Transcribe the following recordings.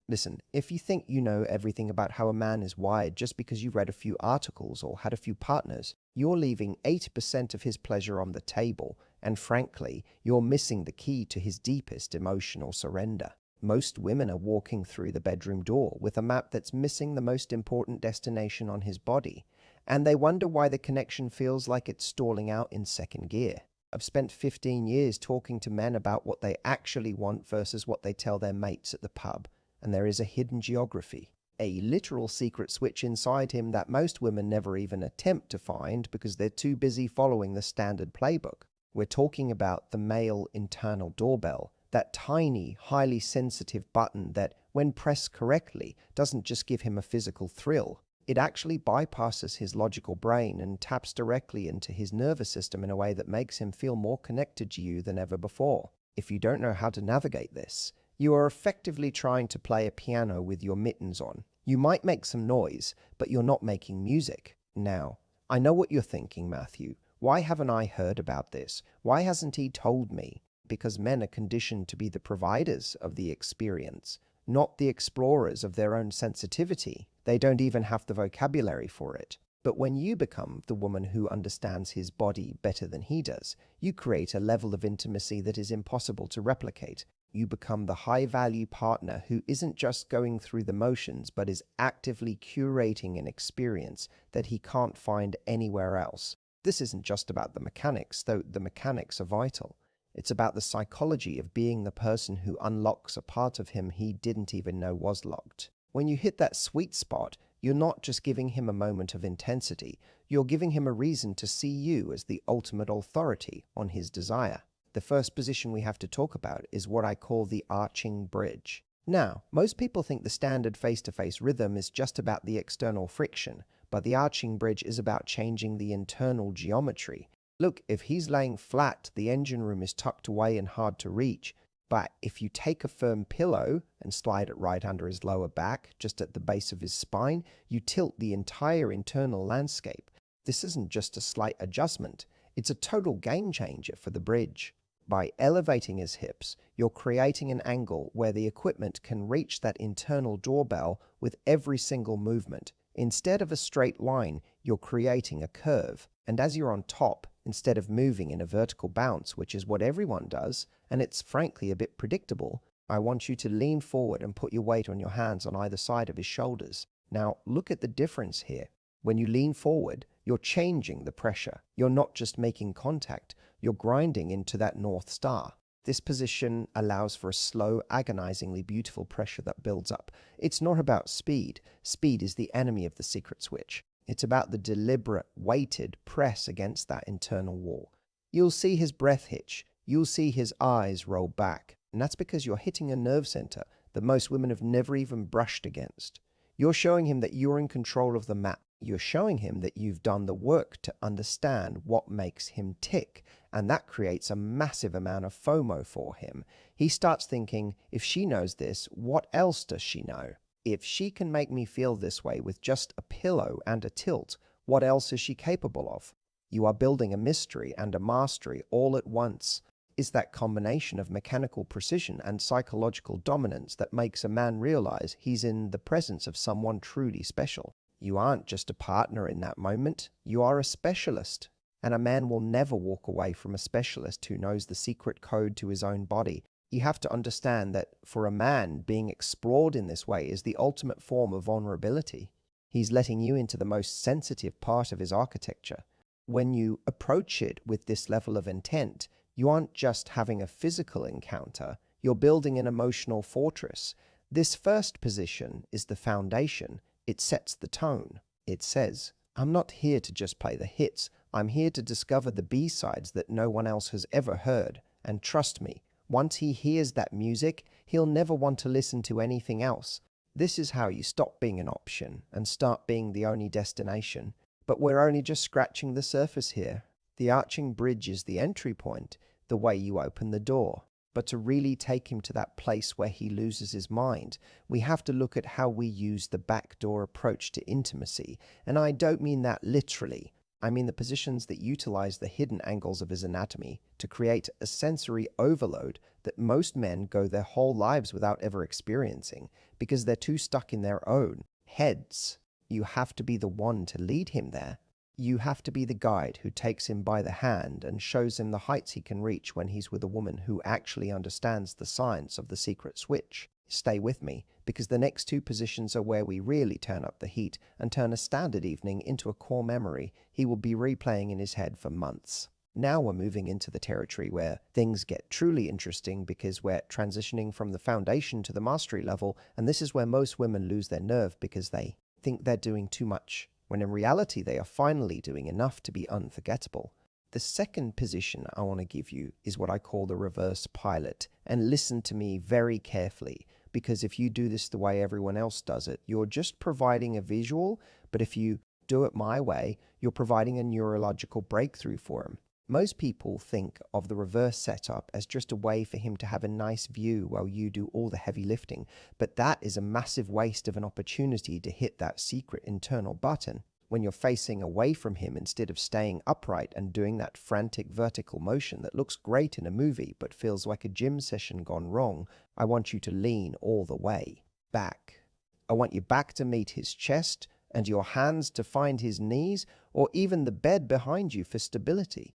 Listen, if you think you know everything about how a man is wired just because you read a few articles or had a few partners, you're leaving 80% of his pleasure on the table, and frankly, you're missing the key to his deepest emotional surrender. Most women are walking through the bedroom door with a map that's missing the most important destination on his body, and they wonder why the connection feels like it's stalling out in second gear. I've spent 15 years talking to men about what they actually want versus what they tell their mates at the pub, and there is a hidden geography, a literal secret switch inside him that most women never even attempt to find because they're too busy following the standard playbook. We're talking about the male internal doorbell, that tiny, highly sensitive button that, when pressed correctly, doesn't just give him a physical thrill. It actually bypasses his logical brain and taps directly into his nervous system in a way that makes him feel more connected to you than ever before. If you don't know how to navigate this, you are effectively trying to play a piano with your mittens on. You might make some noise, but you're not making music. Now, I know what you're thinking, Matthew. Why haven't I heard about this? Why hasn't he told me? Because men are conditioned to be the providers of the experience, not the explorers of their own sensitivity. They don't even have the vocabulary for it. But when you become the woman who understands his body better than he does, you create a level of intimacy that is impossible to replicate. You become the high-value partner who isn't just going through the motions, but is actively curating an experience that he can't find anywhere else. This isn't just about the mechanics, though the mechanics are vital. It's about the psychology of being the person who unlocks a part of him he didn't even know was locked. When you hit that sweet spot, you're not just giving him a moment of intensity, you're giving him a reason to see you as the ultimate authority on his desire. The first position we have to talk about is what I call the arching bridge. Now, most people think the standard face-to-face rhythm is just about the external friction, but the arching bridge is about changing the internal geometry. Look, if he's laying flat, the engine room is tucked away and hard to reach, but if you take a firm pillow and slide it right under his lower back, just at the base of his spine, you tilt the entire internal landscape. This isn't just a slight adjustment, it's a total game changer for the bridge. By elevating his hips, you're creating an angle where the equipment can reach that internal doorbell with every single movement. Instead of a straight line, you're creating a curve. And as you're on top, instead of moving in a vertical bounce, which is what everyone does, and it's frankly a bit predictable, I want you to lean forward and put your weight on your hands on either side of his shoulders. Now, look at the difference here. When you lean forward, you're changing the pressure. You're not just making contact, you're grinding into that North Star. This position allows for a slow, agonizingly beautiful pressure that builds up. It's not about speed. Speed is the enemy of the secret switch. It's about the deliberate, weighted press against that internal wall. You'll see his breath hitch. You'll see his eyes roll back. And that's because you're hitting a nerve center that most women have never even brushed against. You're showing him that you're in control of the map. You're showing him that you've done the work to understand what makes him tick, and that creates a massive amount of FOMO for him. He starts thinking, if she knows this, what else does she know? If she can make me feel this way with just a pillow and a tilt, what else is she capable of? You are building a mystery and a mastery all at once. It's that combination of mechanical precision and psychological dominance that makes a man realize he's in the presence of someone truly special. You aren't just a partner in that moment, you are a specialist. And a man will never walk away from a specialist who knows the secret code to his own body. You have to understand that for a man, being explored in this way is the ultimate form of vulnerability. He's letting you into the most sensitive part of his architecture. When you approach it with this level of intent, you aren't just having a physical encounter, you're building an emotional fortress. This first position is the foundation. It sets the tone. It says, I'm not here to just play the hits. I'm here to discover the B-sides that no one else has ever heard. And trust me, once he hears that music, he'll never want to listen to anything else. This is how you stop being an option and start being the only destination. But we're only just scratching the surface here. The arching bridge is the entry point, the way you open the door. But to really take him to that place where he loses his mind, we have to look at how we use the backdoor approach to intimacy. And I don't mean that literally. I mean the positions that utilize the hidden angles of his anatomy to create a sensory overload that most men go their whole lives without ever experiencing because they're too stuck in their own heads. You have to be the one to lead him there. You have to be the guide who takes him by the hand and shows him the heights he can reach when he's with a woman who actually understands the science of the secret switch. Stay with me, because the next two positions are where we really turn up the heat and turn a standard evening into a core memory he will be replaying in his head for months. Now we're moving into the territory where things get truly interesting because we're transitioning from the foundation to the mastery level, and this is where most women lose their nerve because they think they're doing too much, when in reality they are finally doing enough to be unforgettable. The second position I want to give you is what I call the reverse pilot, and listen to me very carefully, because if you do this the way everyone else does it, you're just providing a visual, but if you do it my way, you're providing a neurological breakthrough for him. Most people think of the reverse setup as just a way for him to have a nice view while you do all the heavy lifting, but that is a massive waste of an opportunity to hit that secret internal button. When you're facing away from him instead of staying upright and doing that frantic vertical motion that looks great in a movie but feels like a gym session gone wrong, I want you to lean all the way back. I want your back to meet his chest and your hands to find his knees or even the bed behind you for stability.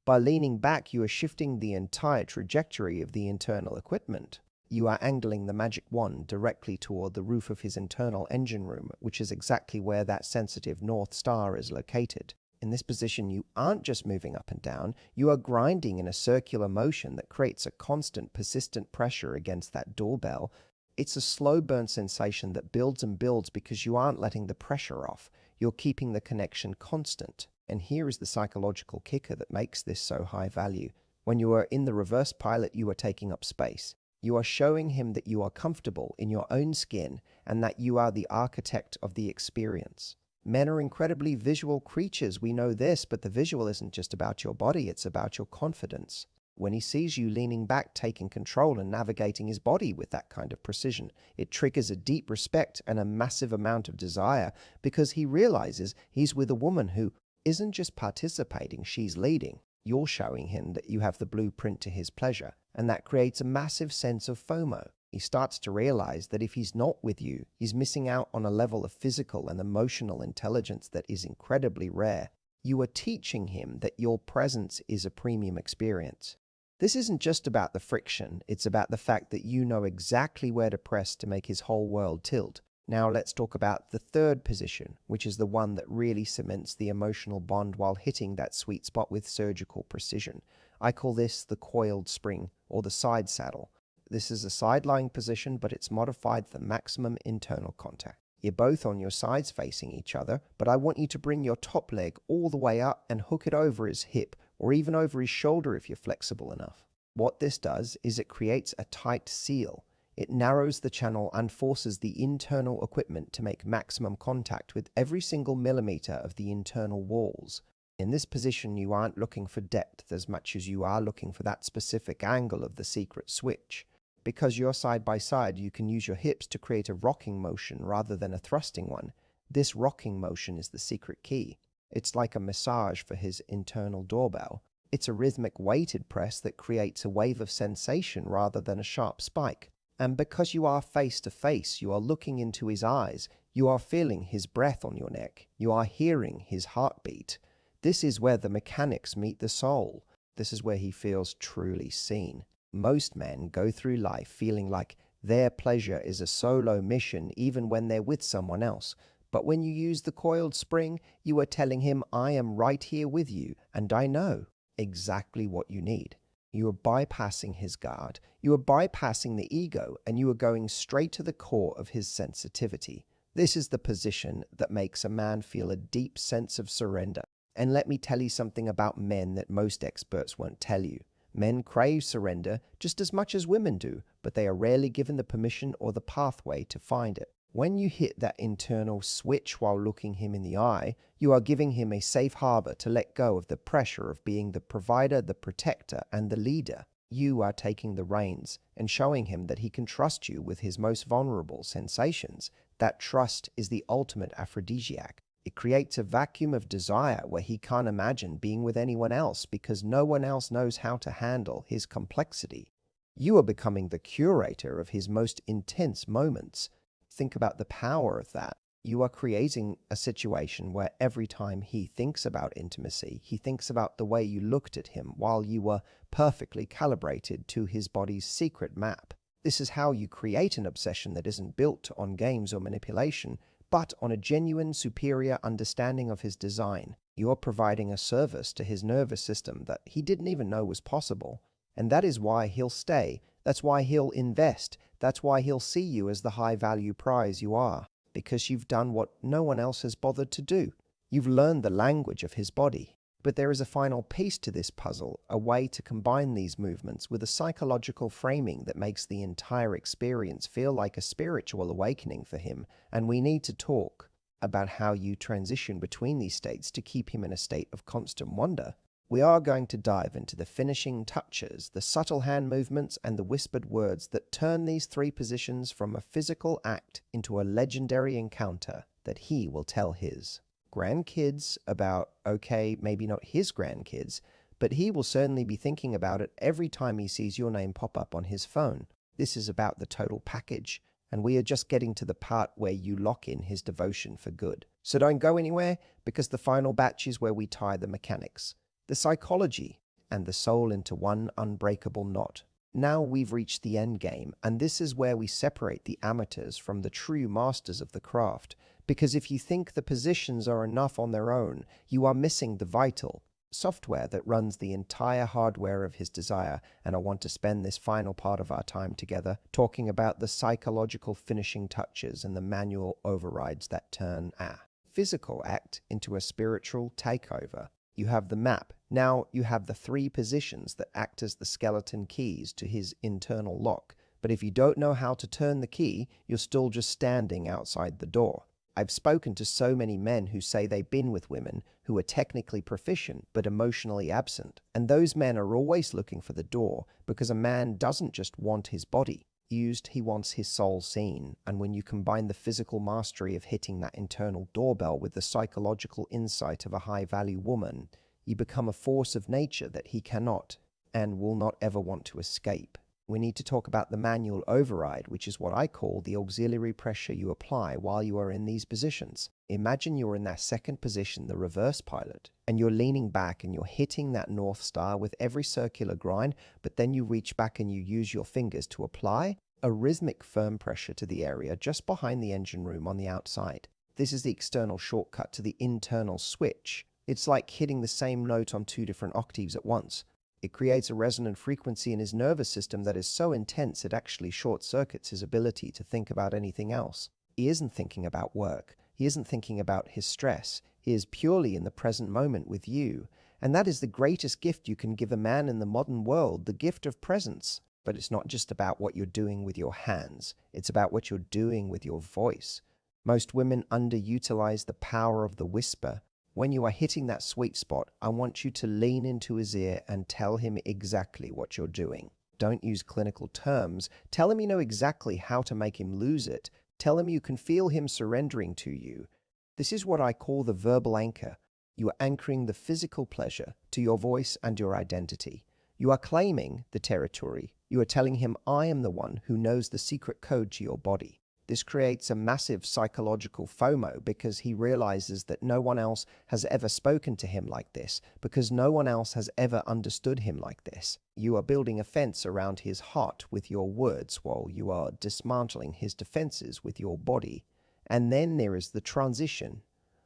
By leaning back, you are shifting the entire trajectory of the internal equipment. You are angling the magic wand directly toward the roof of his internal engine room, which is exactly where that sensitive North Star is located. In this position, you aren't just moving up and down, you are grinding in a circular motion that creates a constant, persistent pressure against that doorbell. It's a slow burn sensation that builds and builds because you aren't letting the pressure off. You're keeping the connection constant. And here is the psychological kicker that makes this so high value. When you are in the reverse pilot, you are taking up space. You are showing him that you are comfortable in your own skin and that you are the architect of the experience. Men are incredibly visual creatures, we know this, but the visual isn't just about your body, it's about your confidence. When he sees you leaning back, taking control and navigating his body with that kind of precision, it triggers a deep respect and a massive amount of desire because he realizes he's with a woman who isn't just participating, she's leading. You're showing him that you have the blueprint to his pleasure, and that creates a massive sense of FOMO. He starts to realize that if he's not with you, he's missing out on a level of physical and emotional intelligence that is incredibly rare. You are teaching him that your presence is a premium experience. This isn't just about the friction, it's about the fact that you know exactly where to press to make his whole world tilt. Now let's talk about the third position, which is the one that really cements the emotional bond while hitting that sweet spot with surgical precision. I call this the coiled spring, or the side saddle. This is a side-lying position, but it's modified for maximum internal contact. You're both on your sides facing each other, but I want you to bring your top leg all the way up and hook it over his hip, or even over his shoulder if you're flexible enough. What this does is it creates a tight seal. It narrows the channel and forces the internal equipment to make maximum contact with every single millimeter of the internal walls. In this position, you aren't looking for depth as much as you are looking for that specific angle of the secret switch. Because you're side by side, you can use your hips to create a rocking motion rather than a thrusting one. This rocking motion is the secret key. It's like a massage for his internal doorbell. It's a rhythmic weighted press that creates a wave of sensation rather than a sharp spike. And because you are face to face, you are looking into his eyes, you are feeling his breath on your neck, you are hearing his heartbeat. This is where the mechanics meet the soul. This is where he feels truly seen. Most men go through life feeling like their pleasure is a solo mission even when they're with someone else. But when you use the coiled spring, you are telling him, I am right here with you, and I know exactly what you need. You are bypassing his guard, you are bypassing the ego, and you are going straight to the core of his sensitivity. This is the position that makes a man feel a deep sense of surrender. And let me tell you something about men that most experts won't tell you. Men crave surrender just as much as women do, but they are rarely given the permission or the pathway to find it. When you hit that internal switch while looking him in the eye, you are giving him a safe harbor to let go of the pressure of being the provider, the protector, and the leader. You are taking the reins and showing him that he can trust you with his most vulnerable sensations. That trust is the ultimate aphrodisiac. It creates a vacuum of desire where he can't imagine being with anyone else because no one else knows how to handle his complexity. You are becoming the curator of his most intense moments. Think about the power of that. You are creating a situation where every time he thinks about intimacy, he thinks about the way you looked at him while you were perfectly calibrated to his body's secret map. This is how you create an obsession that isn't built on games or manipulation, but on a genuine, superior understanding of his design. You are providing a service to his nervous system that he didn't even know was possible. And that is why he'll stay. That's why he'll invest. That's why he'll see you as the high-value prize you are. Because you've done what no one else has bothered to do. You've learned the language of his body. But there is a final piece to this puzzle, a way to combine these movements with a psychological framing that makes the entire experience feel like a spiritual awakening for him, and we need to talk about how you transition between these states to keep him in a state of constant wonder. We are going to dive into the finishing touches, the subtle hand movements, and the whispered words that turn these three positions from a physical act into a legendary encounter that he will tell his grandkids about. Okay, maybe not his grandkids, but he will certainly be thinking about it every time he sees your name pop up on his phone. This is about the total package, and we are just getting to the part where you lock in his devotion for good. So don't go anywhere, because the final batch is where we tie the mechanics, the psychology, and the soul into one unbreakable knot. Now we've reached the end game, and this is where we separate the amateurs from the true masters of the craft, because if you think the positions are enough on their own, you are missing the vital software that runs the entire hardware of his desire. And I want to spend this final part of our time together talking about the psychological finishing touches and the manual overrides that turn a physical act into a spiritual takeover. You have the map. Now you have the three positions that act as the skeleton keys to his internal lock. But if you don't know how to turn the key, you're still just standing outside the door. I've spoken to so many men who say they've been with women who are technically proficient but emotionally absent. And those men are always looking for the door, because a man doesn't just want his body used, he wants his soul seen. And when you combine the physical mastery of hitting that internal doorbell with the psychological insight of a high-value woman, you become a force of nature that he cannot and will not ever want to escape. We need to talk about the manual override, which is what I call the auxiliary pressure you apply while you are in these positions. Imagine you're in that second position, the reverse pilot, and you're leaning back and you're hitting that North Star with every circular grind, but then you reach back and you use your fingers to apply a rhythmic firm pressure to the area just behind the engine room on the outside. This is the external shortcut to the internal switch. It's like hitting the same note on two different octaves at once. It creates a resonant frequency in his nervous system that is so intense it actually short-circuits his ability to think about anything else. He isn't thinking about work. He isn't thinking about his stress. He is purely in the present moment with you. And that is the greatest gift you can give a man in the modern world, the gift of presence. But it's not just about what you're doing with your hands. It's about what you're doing with your voice. Most women underutilize the power of the whisper. When you are hitting that sweet spot, I want you to lean into his ear and tell him exactly what you're doing. Don't use clinical terms. Tell him you know exactly how to make him lose it. Tell him you can feel him surrendering to you. This is what I call the verbal anchor. You are anchoring the physical pleasure to your voice and your identity. You are claiming the territory. You are telling him, I am the one who knows the secret code to your body. This creates a massive psychological FOMO because he realizes that no one else has ever spoken to him like this, because no one else has ever understood him like this. You are building a fence around his heart with your words while you are dismantling his defenses with your body. And then there is the transition.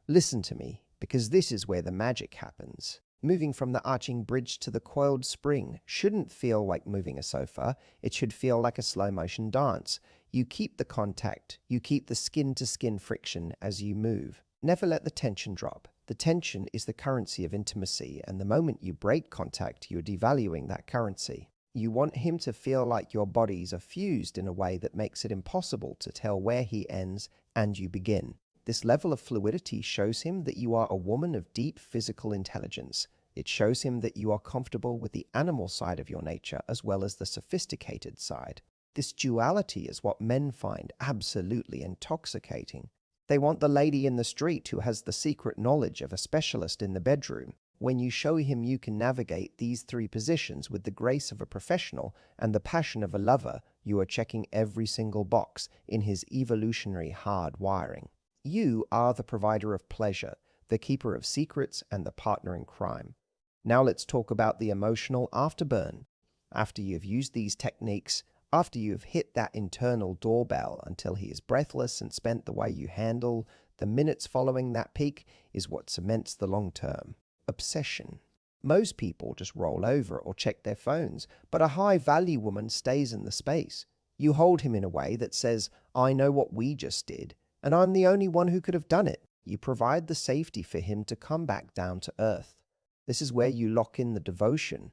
Listen to me, because this is where the magic happens. Moving from the arching bridge to the coiled spring shouldn't feel like moving a sofa. It should feel like a slow-motion dance. You keep the contact. You keep the skin-to-skin friction as you move. Never let the tension drop. The tension is the currency of intimacy, and the moment you break contact, you're devaluing that currency. You want him to feel like your bodies are fused in a way that makes it impossible to tell where he ends and you begin. This level of fluidity shows him that you are a woman of deep physical intelligence. It shows him that you are comfortable with the animal side of your nature as well as the sophisticated side. This duality is what men find absolutely intoxicating. They want the lady in the street who has the secret knowledge of a specialist in the bedroom. When you show him you can navigate these three positions with the grace of a professional and the passion of a lover, you are checking every single box in his evolutionary hard wiring. You are the provider of pleasure, the keeper of secrets, and the partner in crime. Now let's talk about the emotional afterburn. After you've used these techniques, after you've hit that internal doorbell until he is breathless and spent the way you handle, the minutes following that peak is what cements the long-term obsession. Most people just roll over or check their phones, but a high-value woman stays in the space. You hold him in a way that says, I know what we just did, and I'm the only one who could have done it. You provide the safety for him to come back down to earth. This is where you lock in the devotion.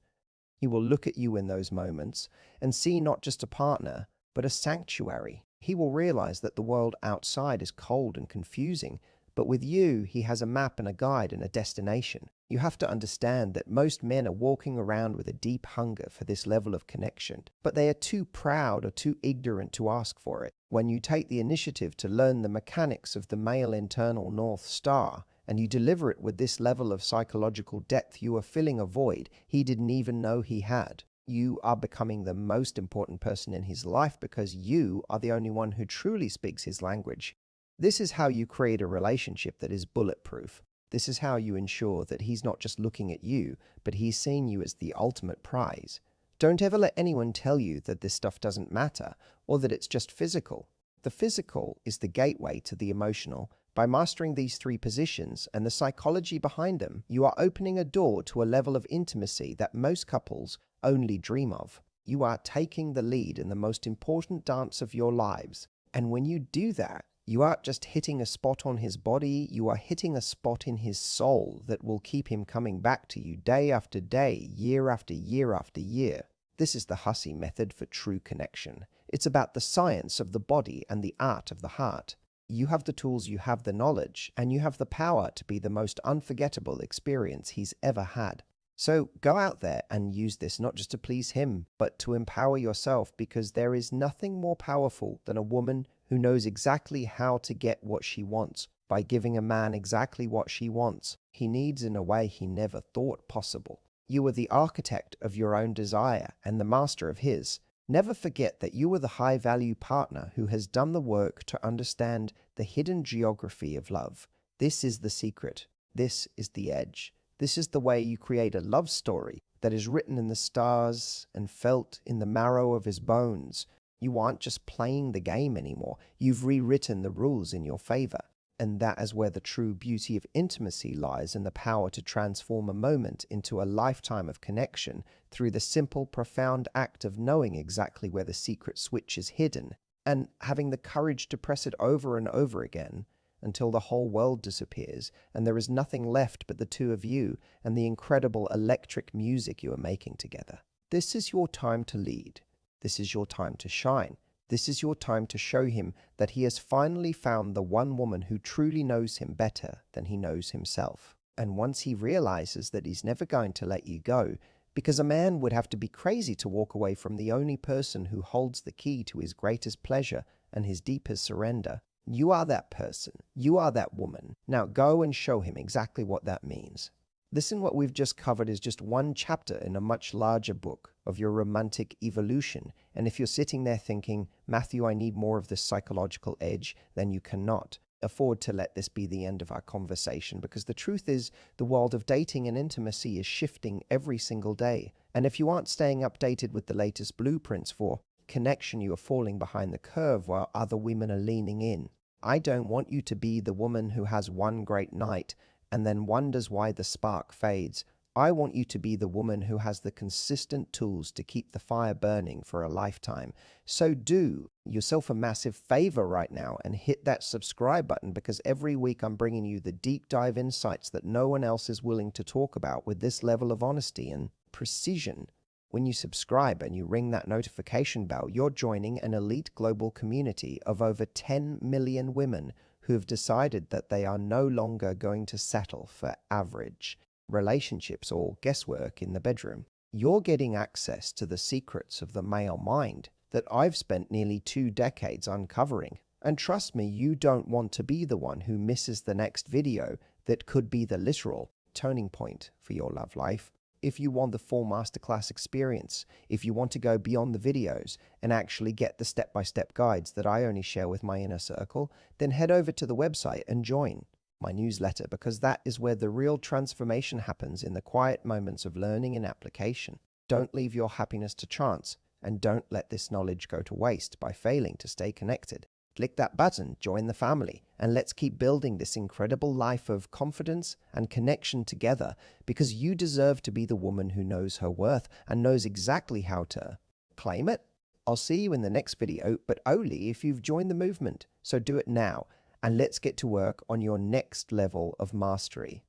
He will look at you in those moments and see not just a partner, but a sanctuary. He will realize that the world outside is cold and confusing, but with you, he has a map and a guide and a destination. You have to understand that most men are walking around with a deep hunger for this level of connection, but they are too proud or too ignorant to ask for it. When you take the initiative to learn the mechanics of the male internal North Star, and you deliver it with this level of psychological depth, you are filling a void he didn't even know he had. You are becoming the most important person in his life because you are the only one who truly speaks his language. This is how you create a relationship that is bulletproof. This is how you ensure that he's not just looking at you, but he's seeing you as the ultimate prize. Don't ever let anyone tell you that this stuff doesn't matter or that it's just physical. The physical is the gateway to the emotional. By mastering these three positions and the psychology behind them, you are opening a door to a level of intimacy that most couples only dream of. You are taking the lead in the most important dance of your lives. And when you do that, you aren't just hitting a spot on his body, you are hitting a spot in his soul that will keep him coming back to you day after day, year after year after year. This is the Hussey method for true connection. It's about the science of the body and the art of the heart. You have the tools, you have the knowledge, and you have the power to be the most unforgettable experience he's ever had. So go out there and use this not just to please him, but to empower yourself, because there is nothing more powerful than a woman who knows exactly how to get what she wants by giving a man exactly what she wants. He needs in a way he never thought possible. You are the architect of your own desire and the master of his. Never forget that you are the high-value partner who has done the work to understand the hidden geography of love. This is the secret. This is the edge. This is the way you create a love story that is written in the stars and felt in the marrow of his bones. You aren't just playing the game anymore. You've rewritten the rules in your favor. And that is where the true beauty of intimacy lies, in the power to transform a moment into a lifetime of connection through the simple, profound act of knowing exactly where the secret switch is hidden and having the courage to press it over and over again until the whole world disappears and there is nothing left but the two of you and the incredible electric music you are making together. This is your time to lead. This is your time to shine. This is your time to show him that he has finally found the one woman who truly knows him better than he knows himself. And once he realizes that he's never going to let you go, because a man would have to be crazy to walk away from the only person who holds the key to his greatest pleasure and his deepest surrender, you are that person. You are that woman. Now go and show him exactly what that means. Listen, what we've just covered is just one chapter in a much larger book of your romantic evolution. And if you're sitting there thinking, Matthew, I need more of this psychological edge, then you cannot afford to let this be the end of our conversation, because the truth is the world of dating and intimacy is shifting every single day. And if you aren't staying updated with the latest blueprints for connection, you are falling behind the curve while other women are leaning in. I don't want you to be the woman who has one great night and then wonders why the spark fades. I want you to be the woman who has the consistent tools to keep the fire burning for a lifetime. So do yourself a massive favor right now and hit that subscribe button, because every week I'm bringing you the deep dive insights that no one else is willing to talk about with this level of honesty and precision. When you subscribe and you ring that notification bell, you're joining an elite global community of over 10 million women who have decided that they are no longer going to settle for average relationships or guesswork in the bedroom. You're getting access to the secrets of the male mind that I've spent nearly 2 decades uncovering. And trust me, you don't want to be the one who misses the next video that could be the literal turning point for your love life. If you want the full masterclass experience, if you want to go beyond the videos and actually get the step-by-step guides that I only share with my inner circle, then head over to the website and join my newsletter, because that is where the real transformation happens, in the quiet moments of learning and application. Don't leave your happiness to chance, and don't let this knowledge go to waste by failing to stay connected. Click that button, join the family, and let's keep building this incredible life of confidence and connection together, because you deserve to be the woman who knows her worth and knows exactly how to claim it. I'll see you in the next video, but only if you've joined the movement. So do it now, and let's get to work on your next level of mastery.